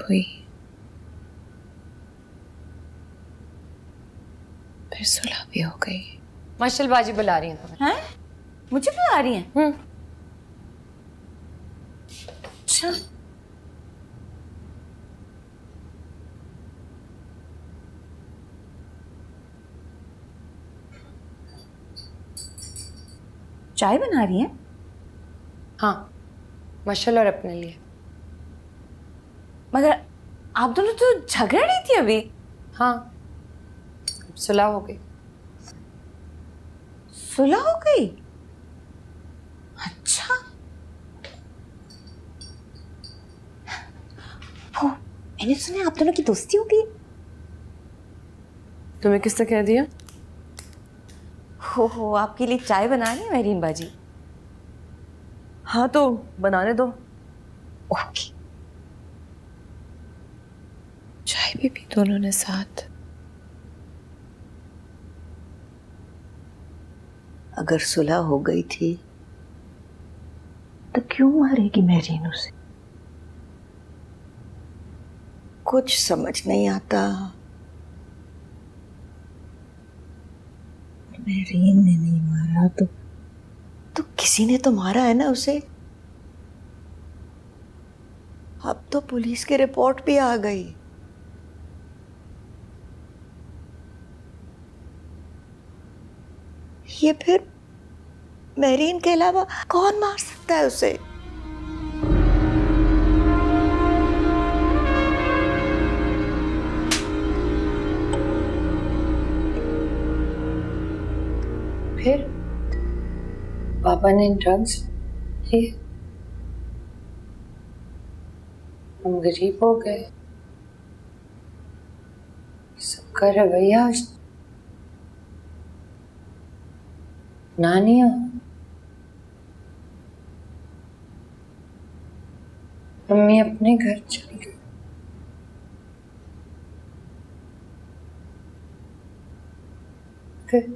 हुई, फिर सुलह भी हो गई। मशल बाजी बुला रही हैं तुम्हें। हैं? मुझे बुला रही हैं? अच्छा, चाय बना रही हैं? हाँ, मशल और अपने लिए। मगर आप दोनों तो झगड़ रही थी अभी। हाँ, सुलह हो गई। सुलह हो गई? अच्छा, वो मैंने सुना आप दोनों की दोस्ती हो गई। तुम्हें किसने कह दिया? हो आपके लिए चाय बना रही है मेरीन बाजी। हाँ तो बनाने दो। ओके। चाय भी पी दोनों ने साथ। अगर सुलह हो गई थी तो क्यों मारेगी मेरीन उसे? कुछ समझ नहीं आता। मेरीन ने नहीं मारा तो किसी ने तो मारा है ना उसे। अब तो पुलिस की रिपोर्ट भी आ गई। ये फिर मेरीन के अलावा कौन मार सकता है उसे? फिर पापा ने ड्रग्स लिए, हम गरीब हो गए। सबका रवैया नानिया, मम्मी अपने घर चली गई। फिर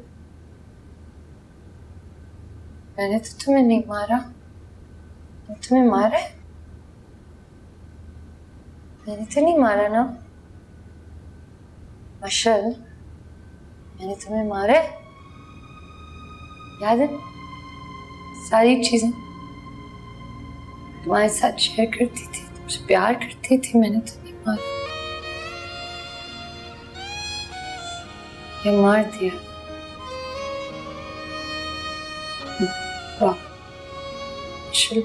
मैंने तो तुम्हें नहीं मारा, तुम्हें मारा है? मैंने तो नहीं मारा ना मशल, मैंने तुम्हें मारा है? याद है सारी चीजें तुम्हारे साथ शेयर करती थी, तुमसे प्यार करती थी, मैंने तो नहीं मारा। ये मार दिया। वाह मशल,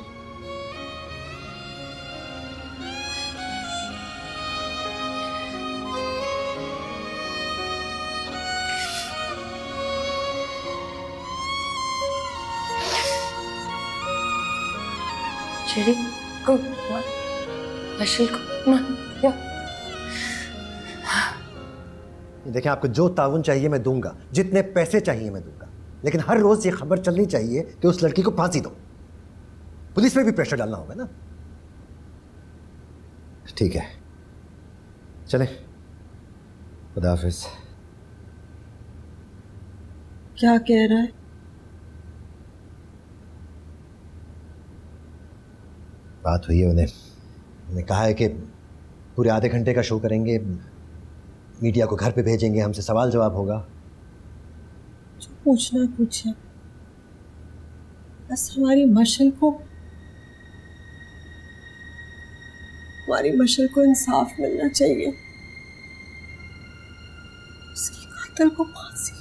चिड़ी को मशल को मार। देखें, आपको जो ताउन चाहिए मैं दूंगा, जितने पैसे चाहिए मैं दूंगा, लेकिन हर रोज ये खबर चलनी चाहिए कि उस लड़की को फांसी दो। पुलिस पे भी प्रेशर डालना होगा ना। ठीक है, चले, खुदा हाफिज। क्या कह रहा है? बात हुई है, उन्हें कहा है कि पूरे आधे घंटे का शो करेंगे, मीडिया को घर पे भेजेंगे, हमसे सवाल जवाब होगा। जो पूछना है पूछे, बस हमारी मशल को इंसाफ मिलना चाहिए। उसकी कातिल को फांसी।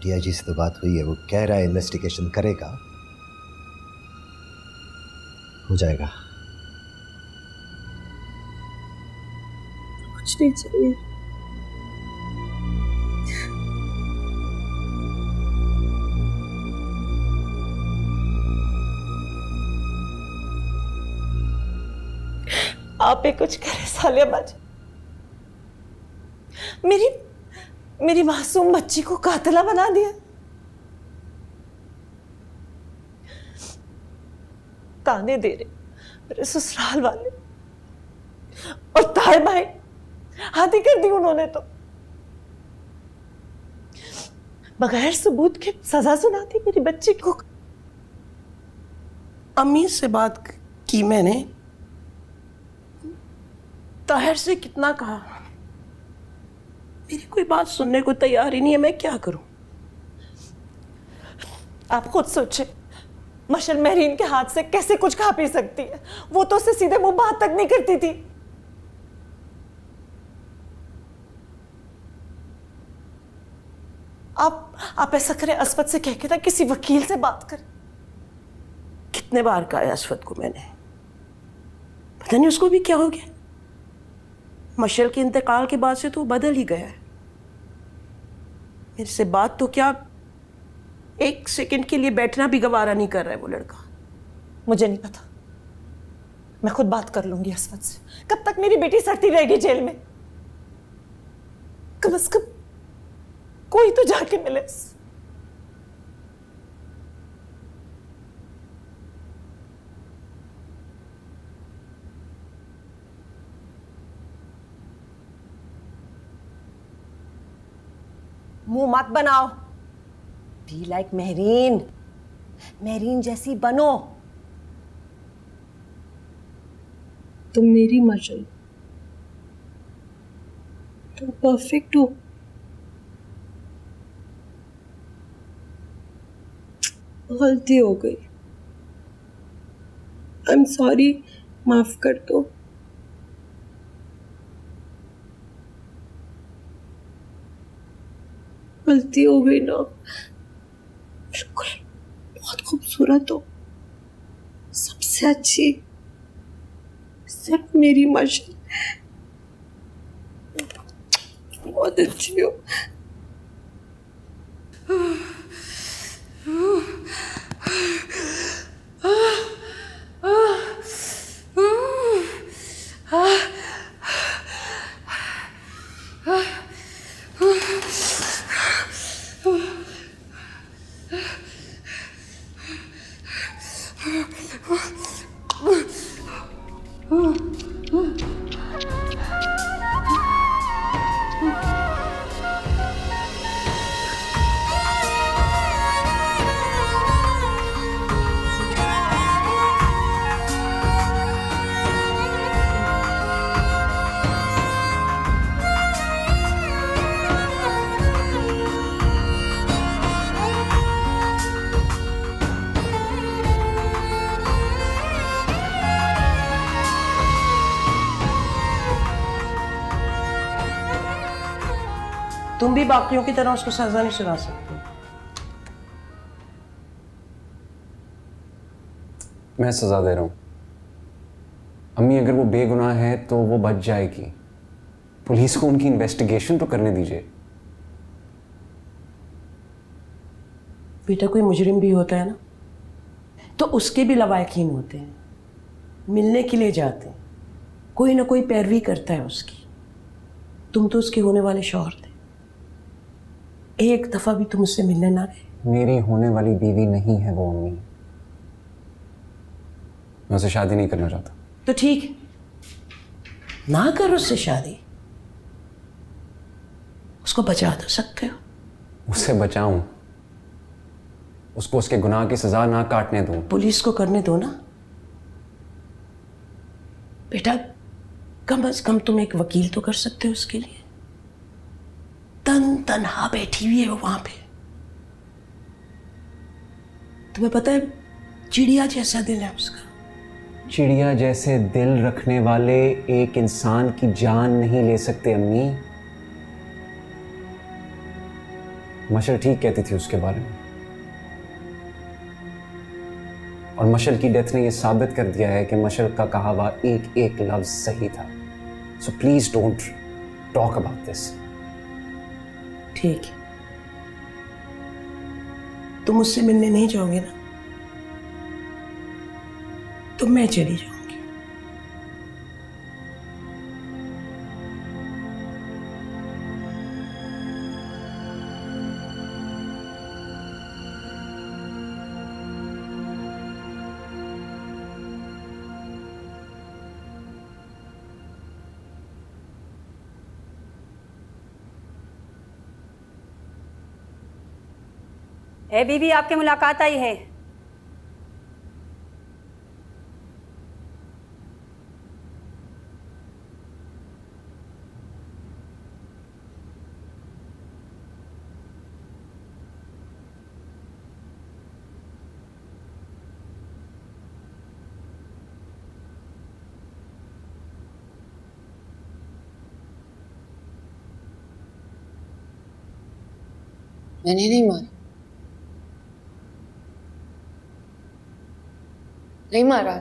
डीआईजी से तो बात हुई है, वो कह रहा है इन्वेस्टिगेशन करेगा, हो जाएगा। कुछ नहीं चाहिए। आप ही कुछ करे सालिया बाजी। मेरी मासूम बच्ची को कातिला बना दिया। ताने दे रहे मेरे ससुराल वाले और ताए भाई, हाथी कर दी उन्होंने तो। बगैर सबूत के सजा सुना दी मेरी बच्ची को। अम्मी से बात की मैंने, ताहिर से कितना कहा, मेरी कोई बात सुनने को तैयार ही नहीं है। मैं क्या करूं? आप खुद सोचे, मशल महरीन के हाथ से कैसे कुछ खा पी सकती है? वो तो उससे सीधे मुंह बात तक नहीं करती थी। आप ऐसा करें, अस्वद से कह के ना किसी वकील से बात करें। कितने बार कहा है अस्वद को मैंने, पता नहीं उसको भी क्या हो गया। मशल के इंतकाल के बाद से तो बदल ही गया है। मेरे से बात तो क्या, एक सेकंड के लिए बैठना भी गवारा नहीं कर रहा है वो लड़का। मुझे नहीं पता, मैं खुद बात कर लूंगी अस्वद से। कब तक मेरी बेटी सड़ती रहेगी जेल में? कम से कम कोई तो जाके मिले। मुंह मत बनाओ। बी लाइक महरीन, महरीन जैसी बनो। तुम मेरी मशल, तुम परफेक्ट हो। गलती हो गई, आई एम सॉरी, माफ कर दो। गलती हो गई ना। बिल्कुल, बहुत खूबसूरत हो, सबसे अच्छी, सिर्फ मेरी मशल। बहुत अच्छी हो। तुम भी बाकियों की तरह उसको सजा नहीं सुना सकते। मैं सजा दे रहा हूं अम्मी। अगर वो बेगुनाह है तो वो बच जाएगी। पुलिस को उनकी इन्वेस्टिगेशन तो करने दीजिए। बेटा, कोई मुजरिम भी होता है ना, तो उसके भी लवायकीन होते हैं, मिलने के लिए जाते हैं, कोई ना कोई पैरवी करता है उसकी। तुम तो उसके होने वाले शौहर थे, एक दफा भी तुम उससे मिलने ना गए। मेरी होने वाली बीवी नहीं है वो अम्मी। मैं उससे शादी नहीं करना चाहता। तो ठीक, ना करो उससे शादी, उसको बचा तो सकते हो। उससे बचाऊं, उसको उसके गुनाह की सजा ना काटने दूं। पुलिस को करने दो ना बेटा, कम से कम तुम एक वकील तो कर सकते हो उसके लिए। तनहा बैठी हुई है वो वहां पे। तुम्हें पता है, चिड़िया जैसा दिल है उसका। चिड़िया जैसे दिल रखने वाले एक इंसान की जान नहीं ले सकते अम्मी। मशल ठीक कहती थी उसके बारे में, और मशल की डेथ ने यह साबित कर दिया है कि मशल का कहा हुआ एक एक लफ्ज सही था। So please don't talk about this. ठीक है, तुम मुझसे मिलने नहीं जाओगे ना, तो मैं चली जाऊंगी। ए बीबी, आपकी मुलाकात आई है। मैंने नहीं मारा। नहीं मारा।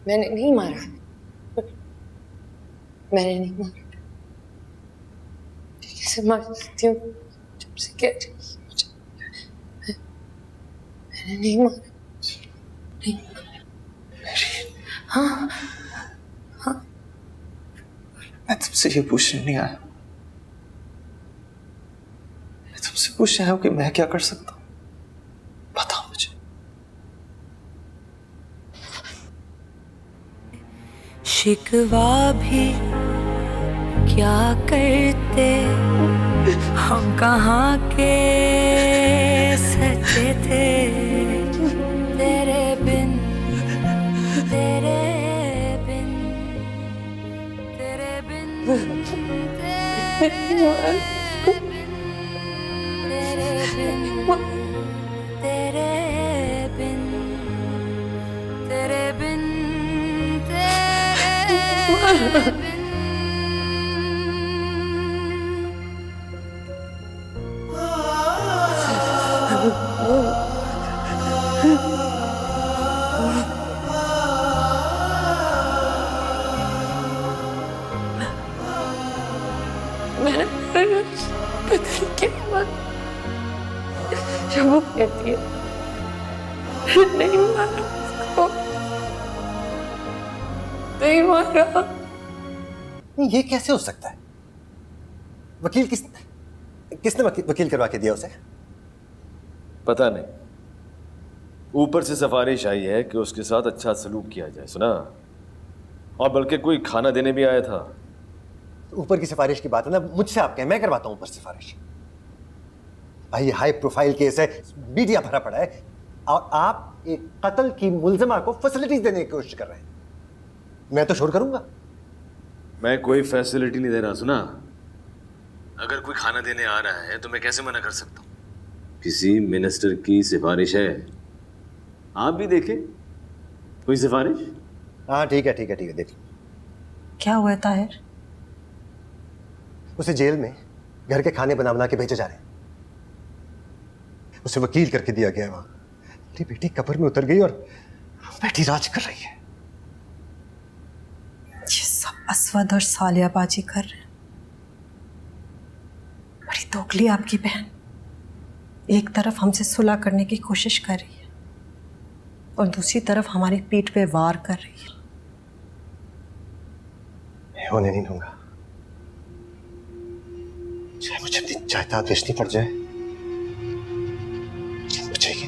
मैंने नहीं मारा। मैंने नहीं मारा। कैसे मार सकती हूँ जब से कह रही है मुझे? मैंने नहीं मारा। नहीं मारा। हाँ हाँ। मैं तुमसे ये पूछने नहीं आया। मैं तुमसे पूछने आया हूँ कि मैं क्या कर सकता हूँ। बताओ मुझे। शिकवा भी क्या करते, हम कहाँ के सच्चे थे। तेरे बिन तेरे बिन तेरे बिन तेरे बिन तेरे बिन तेरे बिन तेरे बिन तेरे बिन। मैंने पता नहीं क्या बात जब वो कहती है नहीं मारा उसको, नहीं मारा। नहीं, ये कैसे हो सकता है? वकील किसने वकील करवा के दिया उसे? पता नहीं, ऊपर से सिफारिश आई है कि उसके साथ अच्छा सलूक किया जाए, सुना? और बल्कि कोई खाना देने भी आया था। ऊपर की सिफारिश की बात है ना, मुझसे आप कहें, मैं करवाता हूं ऊपर सिफारिश। भाई हाई प्रोफाइल केस है, मीडिया भरा पड़ा है, और आप एक कत्ल की मुलजिमा को फैसिलिटीज देने की कोशिश कर रहे हैं। मैं तो शोर करूंगा। मैं कोई फैसिलिटी नहीं दे रहा, सुना? अगर कोई खाना देने आ रहा है तो मैं कैसे मना कर सकता हूं? किसी मिनिस्टर की सिफारिश है, आप भी देखें कोई सिफारिश। हाँ ठीक है ठीक है ठीक है, देख लो। क्या हुआ ताहिर? उसे जेल में घर के खाने बना के भेजे जा रहे हैं। उसे वकील करके दिया गया है वहां। मेरी बेटी कब्र में उतर गई और बैठी राज कर रही है। ये सब असवद और सालियाबाजी कर रहे हैं। बड़ी दोगली आपकी बहन। एक तरफ हमसे सुलह करने की कोशिश कर रही है और दूसरी तरफ हमारी पीठ पे वार कर रही है। मैं होने नहीं दूंगा, चाहे मुझे अपनी जायदाद बेचनी पड़ जाए, बचेगी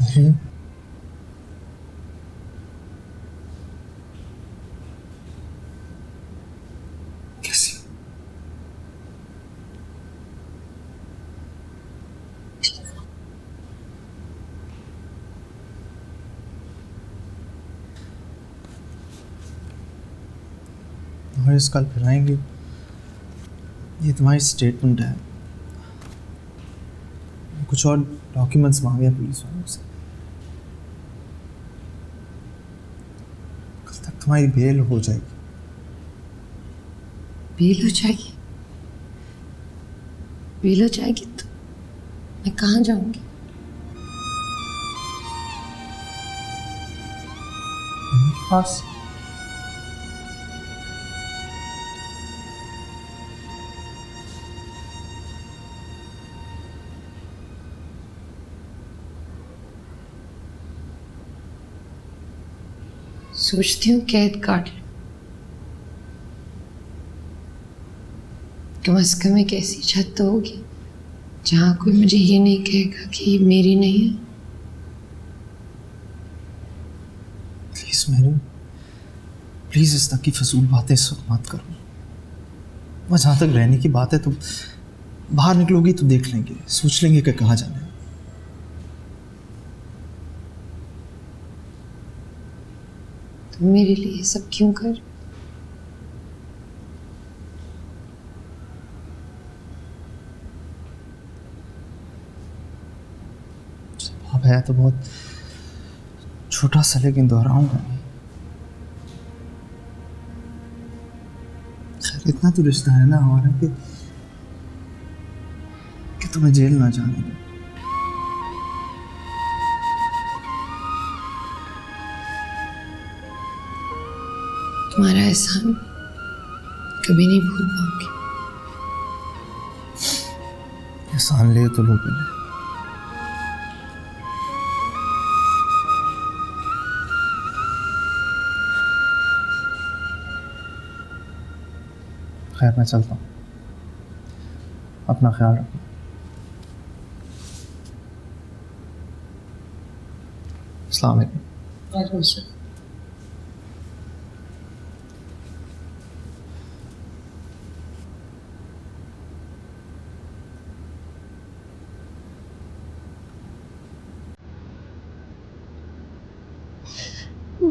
नहीं। कैसी? तुम्हारे कल फिर आएंगे। ये तुम्हारी स्टेटमेंट है। कुछ और डॉक्यूमेंट्स मांगे पुलिस वालों से। कल तक तुम्हारी बेल हो जाएगी। बेल हो जाएगी? बेल हो जाएगी तो मैं कहाँ जाऊंगी? मम्मी के पास। सोचती हूँ कैद काट लूं। कम से कम एक ऐसी छत तो होगी जहाँ कोई मुझे ये नहीं कहेगा कि ये मेरी नहीं है। प्लीज मेहरीन, प्लीज इस तक की फजूल बातें इस वक्त मत करो। वह जहाँ तक रहने की बात है तो बाहर निकलोगी तो देख लेंगे, सोच लेंगे कि कहाँ जाना है। तुम मेरे लिए सब क्यों कर? अब है तो बहुत छोटा सा, लेकिन दोहराऊंगा नहीं। खैर इतना तो रिश्ता है ना हमारा कि तुम्हें जेल ना जाने दो। तुम्हारा एहसान कभी नहीं भूल पाऊंगी। एहसान ले तो लो पहले। खैर मैं चलता हूँ, अपना ख्याल रखना। अस्सलाम वालेकुम।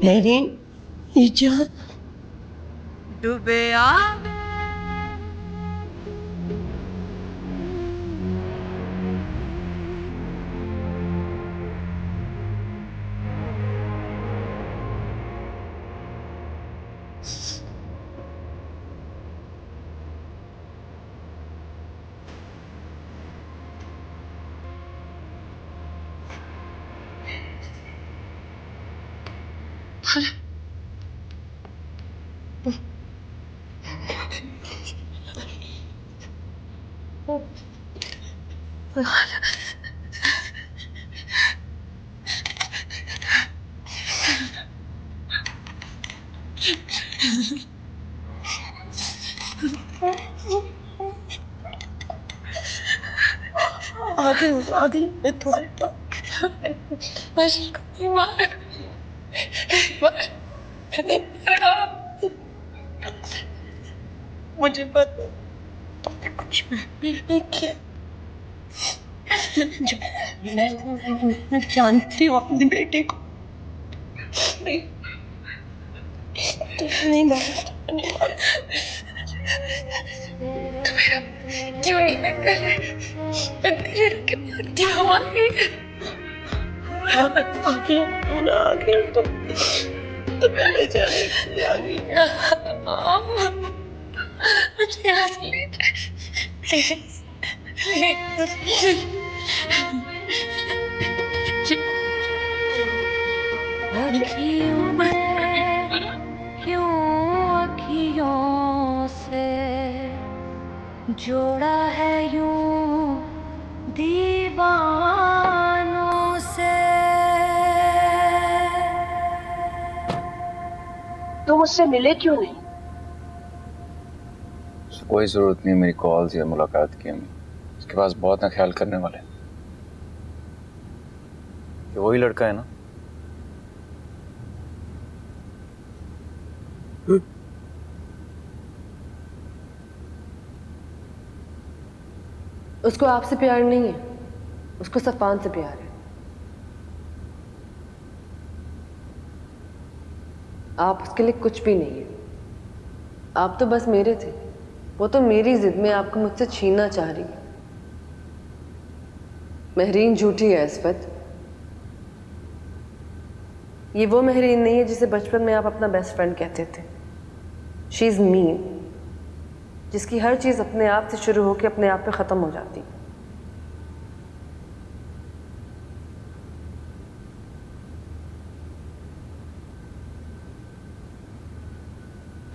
मेहरीन, ये जान डूबे आ आगे मैं थोड़े बस मुझे पता कुछ नहीं किया। मैं जानती हूँ अपनी बेटी को। नहीं क्यों नहीं मैं तेरे के मरती हमारी आगे तो पहले जाने आगे मुझे यहाँ से ले जाए क्यों अखियों से जोड़ा है यूं दीवानों से। तुम मुझसे मिले क्यों नहीं? कोई ज़रूरत नहीं मेरी कॉल्स या मुलाकात की। हमें उसके पास बहुत ना ख्याल करने वाले। ये वही लड़का है ना? उसको आपसे प्यार नहीं है, उसको सफान से प्यार है। आप उसके लिए कुछ भी नहीं है। आप तो बस मेरे थे, वो तो मेरी जिद में आपको मुझसे छीनना चाह रही है। महरीन झूठी है इस्फत। ये वो महरीन नहीं है जिसे बचपन में आप अपना बेस्ट फ्रेंड कहते थे। शी इज मीन, जिसकी हर चीज अपने आप से शुरू होकर अपने आप पे खत्म हो जाती है।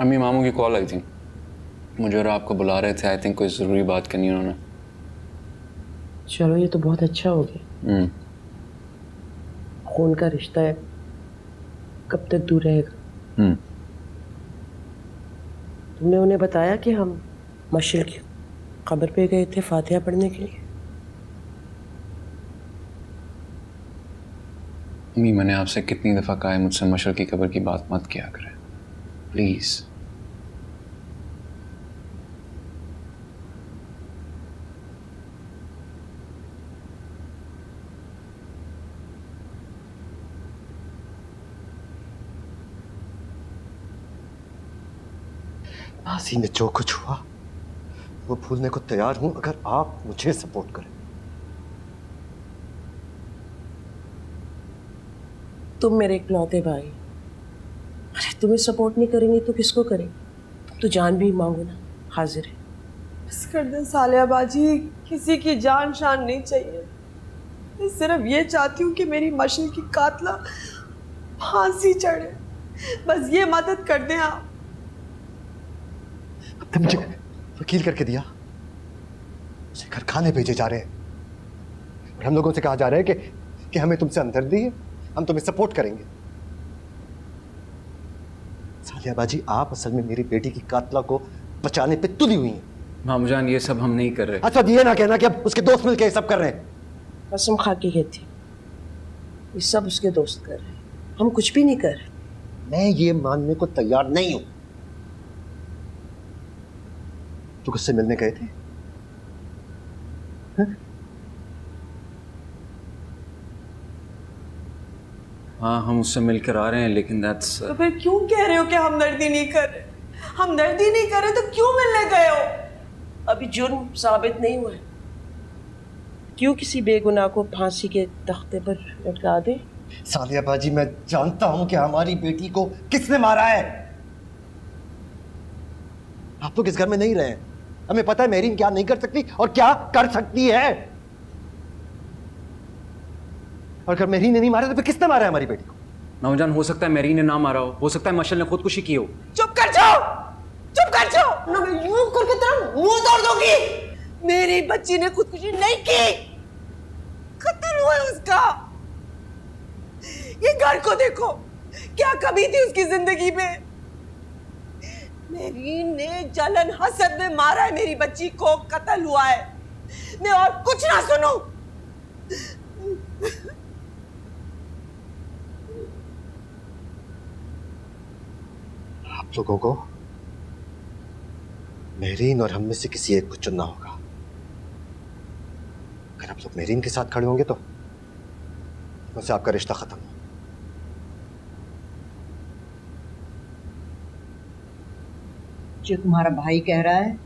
अम्मी मामू की कॉल आई थी, मुझे और आपको बुला रहे थे। आई थिंक कोई ज़रूरी बात करनी उन्होंने। चलो ये तो बहुत अच्छा हो गया। खून का रिश्ता है, कब तक दूर रहेगा? तुमने उन्हें बताया कि हम मशल क्यों? कब्र पे गए थे फातिहा पढ़ने के लिए। मम्मी, मैंने आपसे कितनी दफ़ा कहा है मुझसे मशर की कब्र की बात मत किया करें, प्लीज़। माजी में जो कुछ हुआ वो भूलने को तैयार हूं अगर आप मुझे सपोर्ट करें। तुम मेरे इकलौते भाई, अरे तुम्हें सपोर्ट नहीं करेंगे तो किसको करेंगे? तुम तो जान भी मांगो ना, हाजिर है। बस कर दे सालिया बाजी, किसी की जान शान नहीं चाहिए। मैं सिर्फ ये चाहती हूँ कि मेरी मशल की कातला फांसी चढ़े, बस ये मदद कर दें आप। अब तो मुझे वकील करके दिया, उसे घर खाने भेजे जा रहे हैं और हम लोगों से कहा जा रहा है कि हमें तुमसे हमदर्दी है, हम तुम्हें सपोर्ट करेंगे। सालिया बाजी, आप असल में मेरी बेटी की कातला को बचाने पे तुली हुई हैं। मामूजान, ये सब हम नहीं कर रहे। अच्छा, ये ना कहना कि अब उसके दोस्त मिलके ये सब कर रहे हैं। कसम खा के कहती, ये सब उसके दोस्त कर रहे हैं, हम कुछ भी नहीं कर रहे। मैं ये मानने को तैयार नहीं हूं। तो किससे मिलने गए थे? हाँ, हम उससे मिलकर आ रहे हैं, लेकिन दैट्स तो फिर क्यों कह रहे हो कि हमदर्दी नहीं कर रहे? हमदर्दी नहीं कर रहे तो क्यों मिलने गए हो? अभी जुर्म साबित नहीं हुआ है, क्यों किसी बेगुनाह को फांसी के तख्ते पर लटका दे? सालिया बाजी, मैं जानता हूं कि हमारी बेटी को किसने मारा है। आप लोग इस घर में नहीं रहे हैं, हमें पता है मेरीन क्या नहीं कर सकती और क्या कर सकती है। और अगर मेरीन ने नहीं मारा तो फिर किसने मारा है हमारी बेटी को? मामूजान, हो सकता है मेरी ने ना मारा हो सकता है मशल ने खुदकुशी की हो। चुप कर जाओ, चुप कर जाओ, ना मैं यूं करके तेरा मुंह तोड़ दूंगी। मेरी बच्ची ने खुदकुशी नहीं की, कत्ल हुआ है उसका। ये घर को देखो, क्या कमी थी उसकी जिंदगी में। मेरी ने जलन हसद में मारा है मेरी बच्ची को, कत्ल हुआ है। मैं और कुछ ना सुनूं। आप लोगों को मेरीन और हम में से किसी एक को चुनना होगा। अगर आप लोग मेरीन के साथ खड़े होंगे तो मुझसे आपका रिश्ता खत्म हो। जो तुम्हारा भाई कह रहा है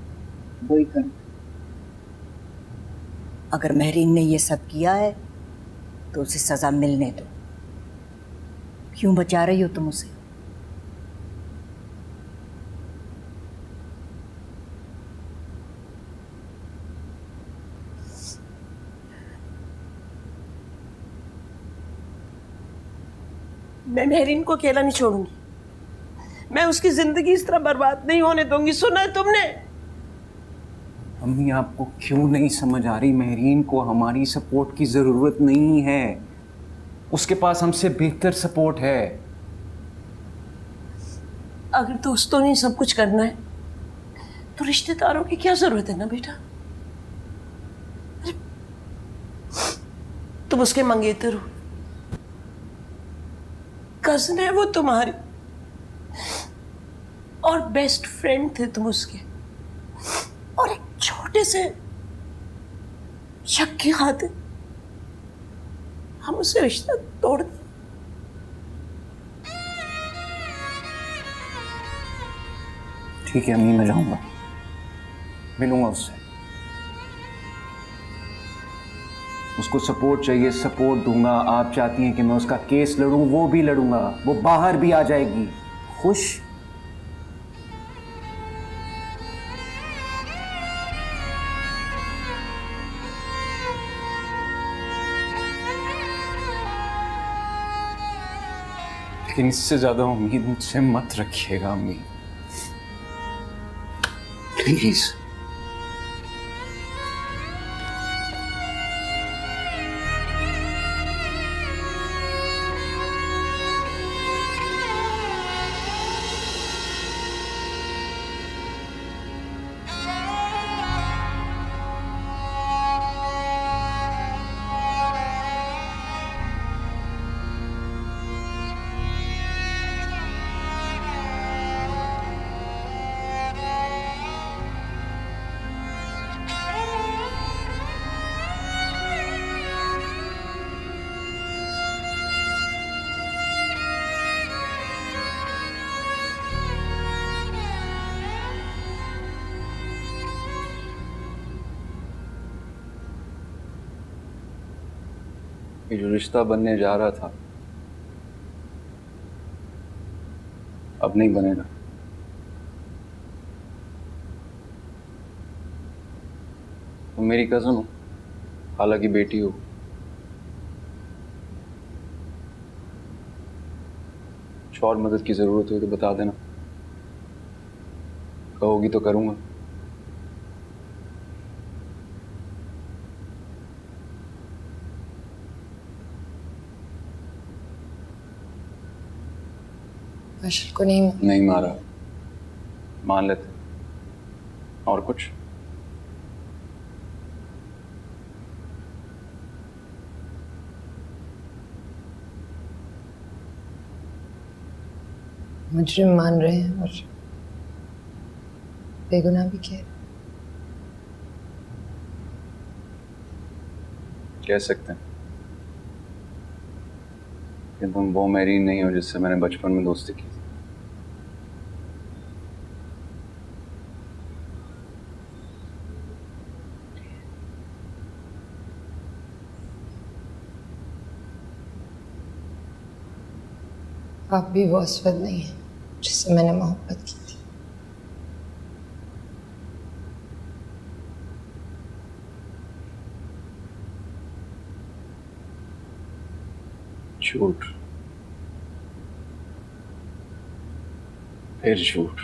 वही कर। अगर महरीन ने ये सब किया है तो उसे सजा मिलने दो। क्यों बचा रही हो तुम उसे? मैं महरीन को अकेला नहीं छोड़ूंगी, मैं उसकी जिंदगी इस तरह बर्बाद नहीं होने दूंगी। सुना है तुमने? अम्मी, आपको क्यों नहीं समझ आ रही? महरीन को हमारी सपोर्ट की जरूरत नहीं है, उसके पास हमसे बेहतर सपोर्ट है। अगर दोस्तों ने सब कुछ करना है तो रिश्तेदारों की क्या जरूरत है ना बेटा? अरे, तुम उसके मंगेतर हो, कजन है वो तुम्हारी, और बेस्ट फ्रेंड थे तुम उसके, और एक छोटे से शक की खातिर हम उससे रिश्ता तोड़ दें। ठीक है अम्मी, मैं जाऊंगा, मिलूंगा उससे। उसको सपोर्ट चाहिए, सपोर्ट दूंगा। आप चाहती हैं कि मैं उसका केस लड़ूं, वो भी लड़ूंगा, वो बाहर भी आ जाएगी। खुश? लेकिन इससे ज्यादा उम्मीद मुझसे मत रखिएगा अम्मी, प्लीज। कि जो रिश्ता बनने जा रहा था अब नहीं बनेगा। तुम मेरी कजन हो, हालांकि बेटी हो। कुछ और मदद की जरूरत हो तो बता देना, कहोगी तो करूंगा। मशल को नहीं मारा, मान लेते। और कुछ? मुजरिम मान रहे हैं और बेगुनाह भी कह सकते हैं कि तुम वो मेरीन नहीं हो जिससे मैंने बचपन में दोस्ती की थी। आप भी वो अस्वद नहीं है जिससे मैंने मोहब्बत की थी। झूठ, फिर झूठ।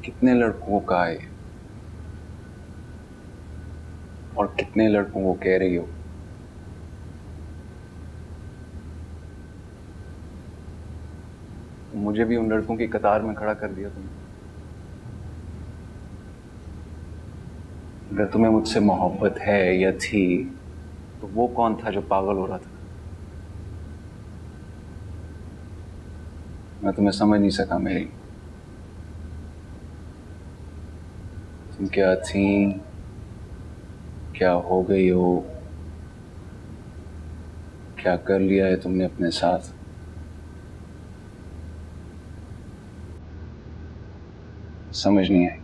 कितने लड़कों का है और कितने लड़कों को कह रही हो? मुझे भी उन लड़कों की कतार में खड़ा कर दिया तुमने। अगर तुम्हें मुझसे मोहब्बत है या थी तो वो कौन था जो पागल हो रहा था? मैं तुम्हें समझ नहीं सका मेरी। तुम क्या थी, क्या हो गई हो, क्या कर लिया है तुमने अपने साथ? समझ नहीं आई।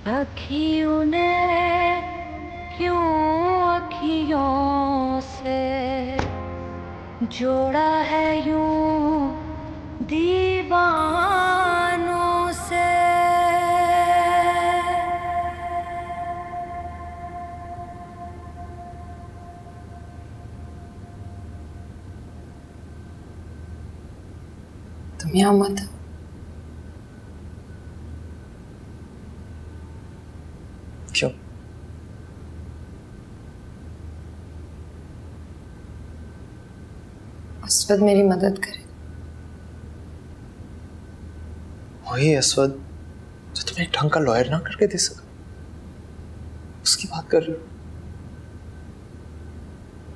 अखियों ने क्यों अखियों से जोड़ा है यूं दीवानों से। तुम यहाँ मत आओ। क्यों? अस्वद मेरी मदद करे। वही अस्वद जो तुम्हें एक ढंग का लॉयर ना करके दे सका, उसकी बात कर रहे हो?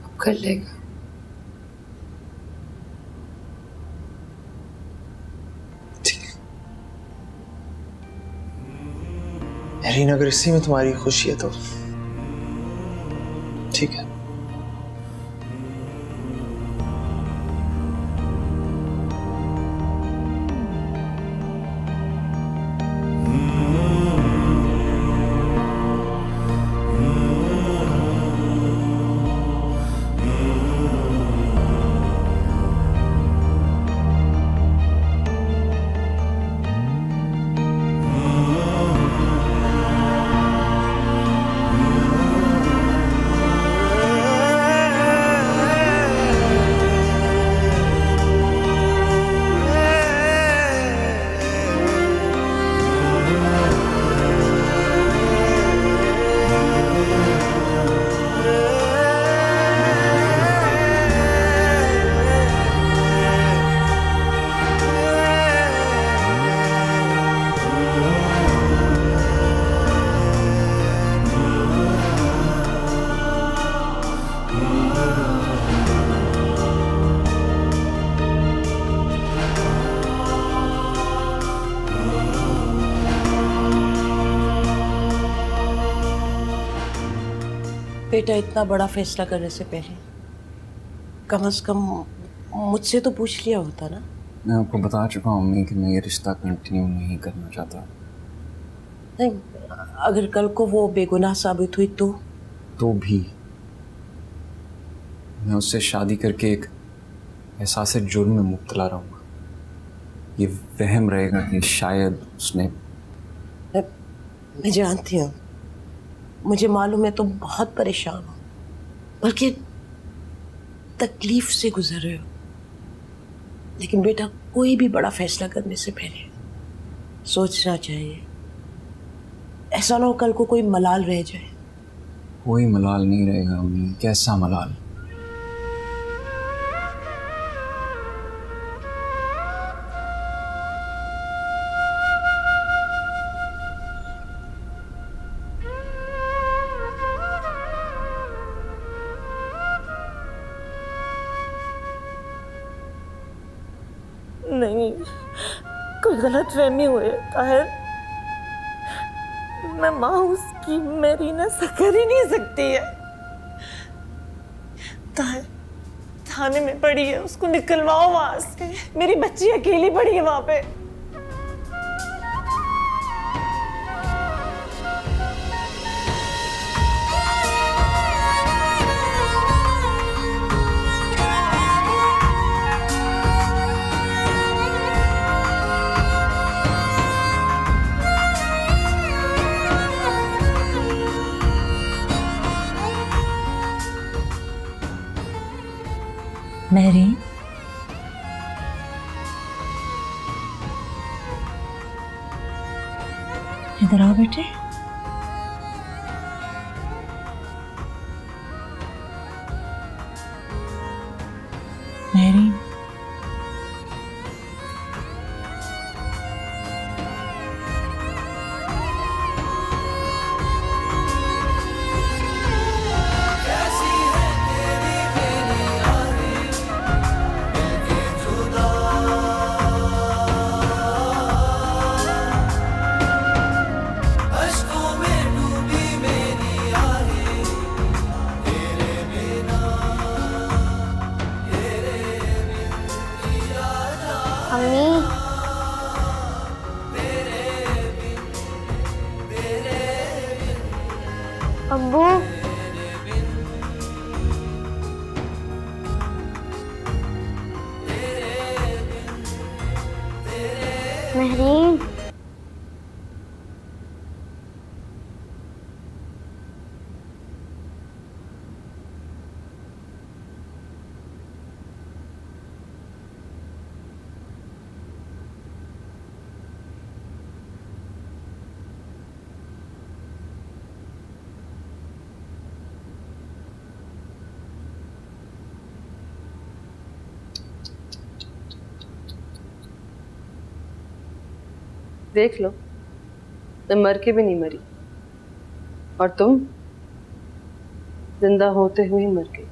अब कर लेगा। मेरीन, अगर इसी में तुम्हारी खुशी है तो ठीक है। बेटा, इतना बड़ा फैसला करने से पहले कम से कम मुझसे तो पूछ लिया होता ना। मैं आपको बता चुका हूँ अम्मी कि मैं ये रिश्ता कंटिन्यू नहीं करना चाहता। नहीं, अगर कल को वो बेगुनाह साबित हुई तो भी मैं उससे शादी करके एक एहसास जुर्म में मुब्तला रहूँगा। ये वहम रहेगा कि शायद उसने। मैं जानती हूँ, मुझे मालूम है तुम बहुत परेशान हो, बल्कि तकलीफ से गुजर रहे हो। लेकिन बेटा, कोई भी बड़ा फैसला करने से पहले सोचना चाहिए, ऐसा ना हो कल को कोई मलाल रह जाए। कोई मलाल नहीं रहेगा अम्मी। कैसा मलाल? नहीं, कोई गलत फहमी हुई है ताहिर। मैं माँ उसकी, मेरी ना कर ही नहीं सकती है। ताहिर थाने में पड़ी है, उसको निकलवाओ वहां से। मेरी बच्ची अकेली पड़ी है वहां पे। मेहरीन, इधर आओ बेटे। मेहरीन, अम्बू, मेहरीन, देख लो, मैं मर के भी नहीं मरी और तुम जिंदा होते हुए ही मर गई।